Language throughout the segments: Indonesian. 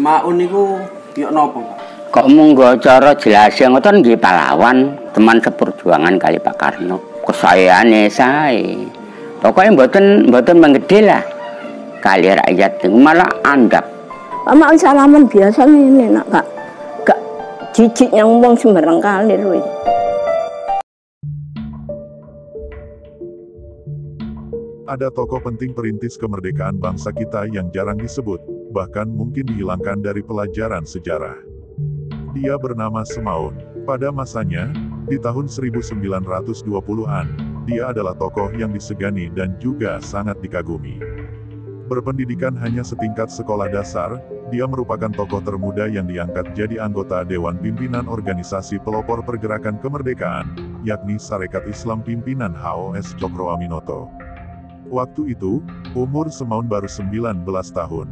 Semaun niku yo napa, Pak? Kok munggo cara jelase ngoten nggih pahlawan, teman seperjuangan kali Pak Karno. Kesayane sae. Pokoke mboten menggede lah. Kali rakyat malah andap. Pak salaman biasa ngene nak gak jijik yang wong sembarang kalir kuwi. Ada tokoh penting perintis kemerdekaan bangsa kita yang jarang disebut, bahkan mungkin dihilangkan dari pelajaran sejarah. Dia bernama Semaun. Pada masanya, di tahun 1920-an, dia adalah tokoh yang disegani dan juga sangat dikagumi. Berpendidikan hanya setingkat sekolah dasar, dia merupakan tokoh termuda yang diangkat jadi anggota Dewan Pimpinan Organisasi Pelopor Pergerakan Kemerdekaan, yakni Sarekat Islam Pimpinan HOS Cokroaminoto. Waktu itu, umur Semaun baru 19 tahun.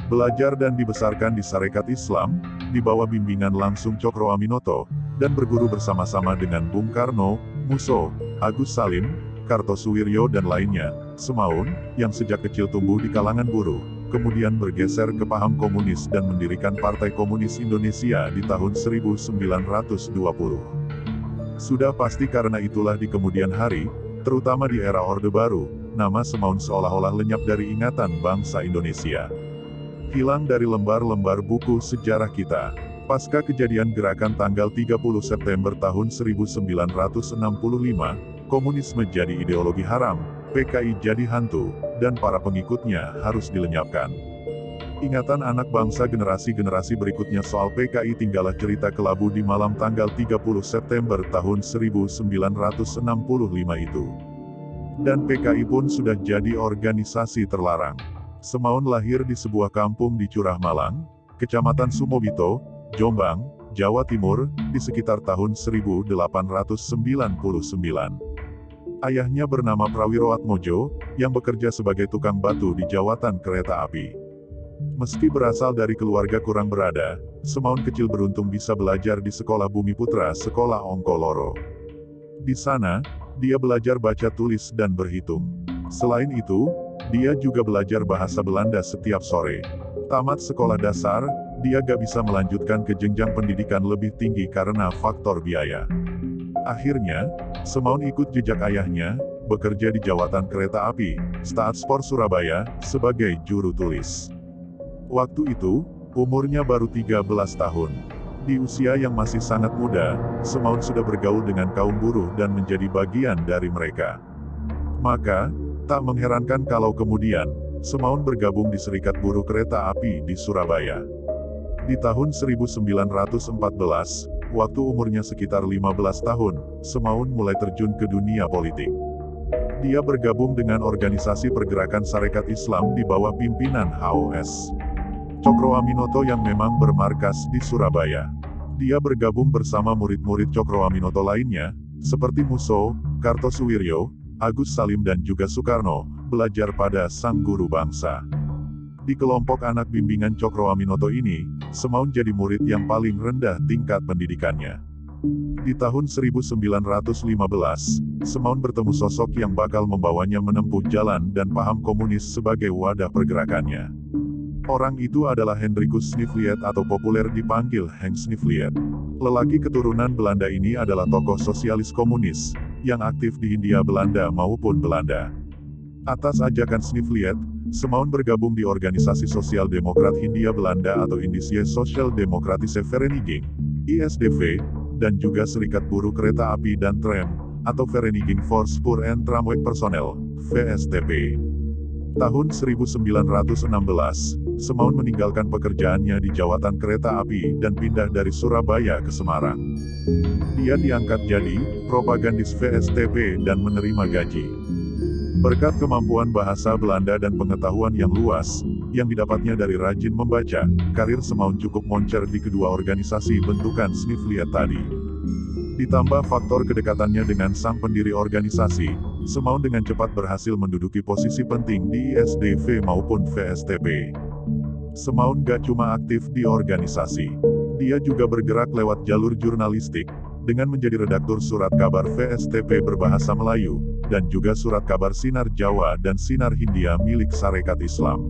Belajar dan dibesarkan di Sarekat Islam, di bawah bimbingan langsung Cokroaminoto, dan berguru bersama-sama dengan Bung Karno, Musso, Agus Salim, Kartosuwiryo dan lainnya. Semaun, yang sejak kecil tumbuh di kalangan buruh, kemudian bergeser ke paham komunis dan mendirikan Partai Komunis Indonesia di tahun 1920. Sudah pasti karena itulah di kemudian hari, terutama di era Orde Baru, nama Semaun seolah-olah lenyap dari ingatan bangsa Indonesia. Hilang dari lembar-lembar buku sejarah kita. Pasca kejadian gerakan tanggal 30 September tahun 1965, komunisme jadi ideologi haram, PKI jadi hantu, dan para pengikutnya harus dilenyapkan. Ingatan anak bangsa generasi-generasi berikutnya soal PKI tinggallah cerita kelabu di malam tanggal 30 September tahun 1965 itu. Dan PKI pun sudah jadi organisasi terlarang. Semaun lahir di sebuah kampung di Curah Malang, Kecamatan Sumobito, Jombang, Jawa Timur, di sekitar tahun 1899. Ayahnya bernama Prawiro Atmojo, yang bekerja sebagai tukang batu di jawatan kereta api. Meski berasal dari keluarga kurang berada, Semaun kecil beruntung bisa belajar di Sekolah Bumi Putra Sekolah Ongkoloro. Di sana, dia belajar baca tulis dan berhitung. Selain itu, dia juga belajar bahasa Belanda setiap sore. Tamat sekolah dasar, dia gak bisa melanjutkan ke jenjang pendidikan lebih tinggi karena faktor biaya. Akhirnya, Semaun ikut jejak ayahnya, bekerja di jawatan kereta api, Staatspoor Surabaya, sebagai juru tulis. Waktu itu, umurnya baru 13 tahun. Di usia yang masih sangat muda, Semaun sudah bergaul dengan kaum buruh dan menjadi bagian dari mereka. Maka, tak mengherankan kalau kemudian, Semaun bergabung di Serikat Buruh Kereta Api di Surabaya. Di tahun 1914, waktu umurnya sekitar 15 tahun, Semaun mulai terjun ke dunia politik. Dia bergabung dengan organisasi pergerakan Sarekat Islam di bawah pimpinan HOS Cokroaminoto yang memang bermarkas di Surabaya. Dia bergabung bersama murid-murid Cokroaminoto lainnya, seperti Musso, Kartosuwiryo, Agus Salim dan juga Soekarno, belajar pada sang guru bangsa. Di kelompok anak bimbingan Cokroaminoto ini, Semaun jadi murid yang paling rendah tingkat pendidikannya. Di tahun 1915, Semaun bertemu sosok yang bakal membawanya menempuh jalan dan paham komunis sebagai wadah pergerakannya. Orang itu adalah Hendrikus Snivliet atau populer dipanggil Henk Snivliet. Lelaki keturunan Belanda ini adalah tokoh sosialis komunis, yang aktif di Hindia Belanda maupun Belanda. Atas ajakan Snivliet, Semaun bergabung di Organisasi Sosial Demokrat Hindia Belanda atau Indische Sociaal-Democratische Vereniging, ISDV, dan juga Serikat Buruh Kereta Api dan Tram, atau Vereniging voor Spoor en Tramweg Personeel, VSTP. Tahun 1916, Semaun meninggalkan pekerjaannya di jawatan kereta api dan pindah dari Surabaya ke Semarang. Dia diangkat jadi propagandis VSTP dan menerima gaji. Berkat kemampuan bahasa Belanda dan pengetahuan yang luas, yang didapatnya dari rajin membaca, karir Semaun cukup moncer di kedua organisasi bentukan Snivliet tadi. Ditambah faktor kedekatannya dengan sang pendiri organisasi, Semaun dengan cepat berhasil menduduki posisi penting di ISDV maupun VSTP. Semaun gak cuma aktif di organisasi. Dia juga bergerak lewat jalur jurnalistik, dengan menjadi redaktur surat kabar VSTP berbahasa Melayu, dan juga surat kabar Sinar Jawa dan Sinar Hindia milik Sarekat Islam.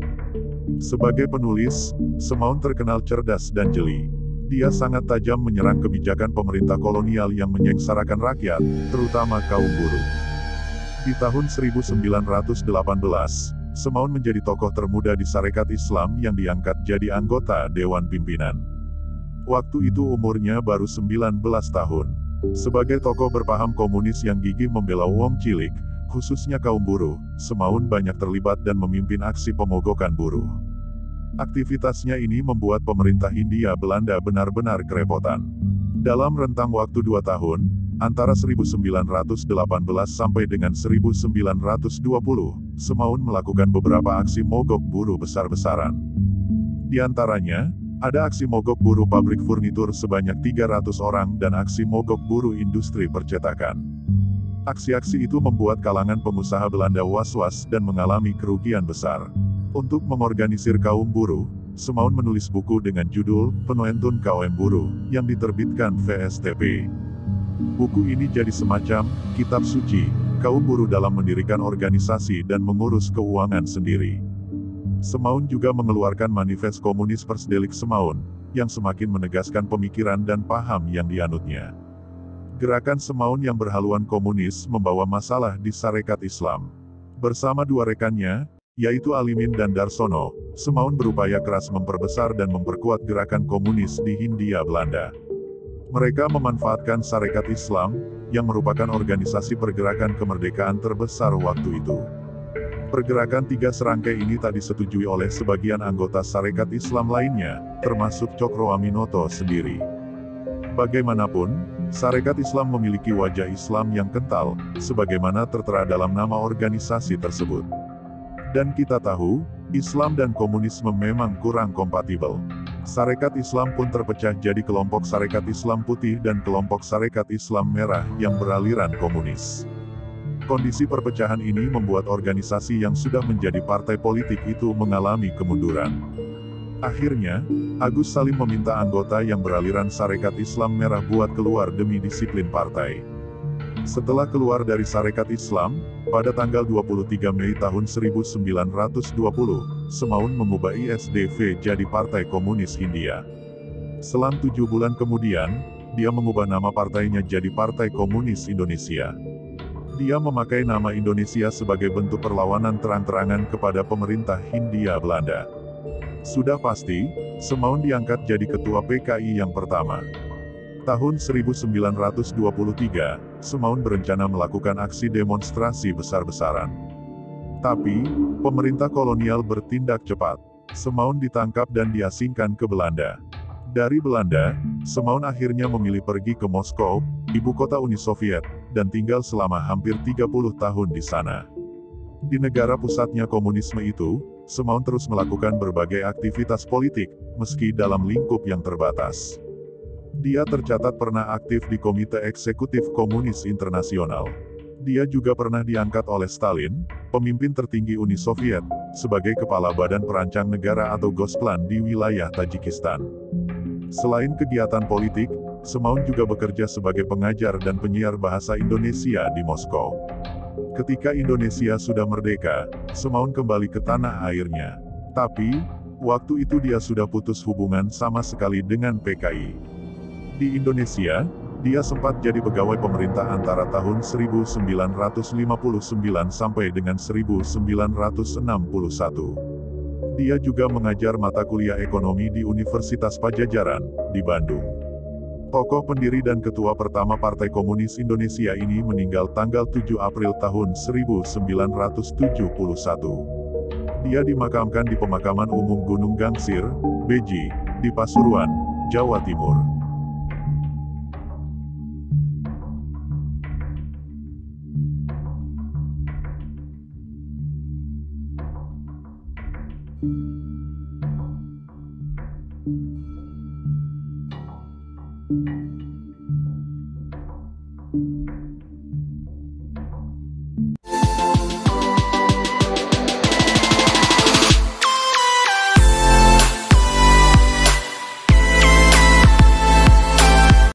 Sebagai penulis, Semaun terkenal cerdas dan jeli. Dia sangat tajam menyerang kebijakan pemerintah kolonial yang menyengsarakan rakyat, terutama kaum buruh. Di tahun 1918, Semaun menjadi tokoh termuda di Sarekat Islam yang diangkat jadi anggota Dewan Pimpinan. Waktu itu umurnya baru 19 tahun. Sebagai tokoh berpaham komunis yang gigih membela wong cilik, khususnya kaum buruh, Semaun banyak terlibat dan memimpin aksi pemogokan buruh. Aktivitasnya ini membuat pemerintah Hindia Belanda benar-benar kerepotan. Dalam rentang waktu 2 tahun, antara 1918 sampai dengan 1920, Semaun melakukan beberapa aksi mogok buruh besar-besaran. Di antaranya, ada aksi mogok buruh pabrik furnitur sebanyak 300 orang dan aksi mogok buruh industri percetakan. Aksi-aksi itu membuat kalangan pengusaha Belanda was-was dan mengalami kerugian besar. Untuk mengorganisir kaum buruh, Semaun menulis buku dengan judul Penuentun Kaum Buruh, yang diterbitkan VSTP. Buku ini jadi semacam kitab suci kaum buruh dalam mendirikan organisasi dan mengurus keuangan sendiri. Semaun juga mengeluarkan manifest komunis Persdelik Semaun, yang semakin menegaskan pemikiran dan paham yang dianutnya. Gerakan Semaun yang berhaluan komunis membawa masalah di Sarekat Islam. Bersama 2 rekannya, yaitu Alimin dan Darsono, Semaun berupaya keras memperbesar dan memperkuat gerakan komunis di Hindia Belanda. Mereka memanfaatkan Sarekat Islam, yang merupakan organisasi pergerakan kemerdekaan terbesar waktu itu. Pergerakan 3 serangkai ini tak disetujui oleh sebagian anggota Sarekat Islam lainnya, termasuk Cokro Aminoto sendiri. Bagaimanapun, Sarekat Islam memiliki wajah Islam yang kental, sebagaimana tertera dalam nama organisasi tersebut. Dan kita tahu, Islam dan komunisme memang kurang kompatibel. Sarekat Islam pun terpecah jadi kelompok Sarekat Islam Putih dan kelompok Sarekat Islam Merah yang beraliran komunis. Kondisi perpecahan ini membuat organisasi yang sudah menjadi partai politik itu mengalami kemunduran. Akhirnya, Agus Salim meminta anggota yang beraliran Sarekat Islam Merah buat keluar demi disiplin partai. Setelah keluar dari Sarekat Islam, pada tanggal 23 Mei tahun 1920, Semaun mengubah ISDV jadi Partai Komunis Hindia. Selang 7 bulan kemudian, dia mengubah nama partainya jadi Partai Komunis Indonesia. Dia memakai nama Indonesia sebagai bentuk perlawanan terang-terangan kepada pemerintah Hindia Belanda. Sudah pasti, Semaun diangkat jadi ketua PKI yang pertama. Tahun 1923, Semaun berencana melakukan aksi demonstrasi besar-besaran. Tapi, pemerintah kolonial bertindak cepat. Semaun ditangkap dan diasingkan ke Belanda. Dari Belanda, Semaun akhirnya memilih pergi ke Moskow, ibu kota Uni Soviet, dan tinggal selama hampir 30 tahun di sana. Di negara pusatnya komunisme itu, Semaun terus melakukan berbagai aktivitas politik, meski dalam lingkup yang terbatas. Dia tercatat pernah aktif di Komite Eksekutif Komunis Internasional. Dia juga pernah diangkat oleh Stalin, pemimpin tertinggi Uni Soviet, sebagai Kepala Badan Perancang Negara atau Gosplan di wilayah Tajikistan. Selain kegiatan politik, Semaun juga bekerja sebagai pengajar dan penyiar bahasa Indonesia di Moskow. Ketika Indonesia sudah merdeka, Semaun kembali ke tanah airnya. Tapi, waktu itu dia sudah putus hubungan sama sekali dengan PKI. Di Indonesia, dia sempat jadi pegawai pemerintah antara tahun 1959 sampai dengan 1961. Dia juga mengajar mata kuliah ekonomi di Universitas Padjadjaran, di Bandung. Tokoh pendiri dan ketua pertama Partai Komunis Indonesia ini meninggal tanggal 7 April tahun 1971. Dia dimakamkan di Pemakaman Umum Gunung Gangsir, Beji, di Pasuruan, Jawa Timur.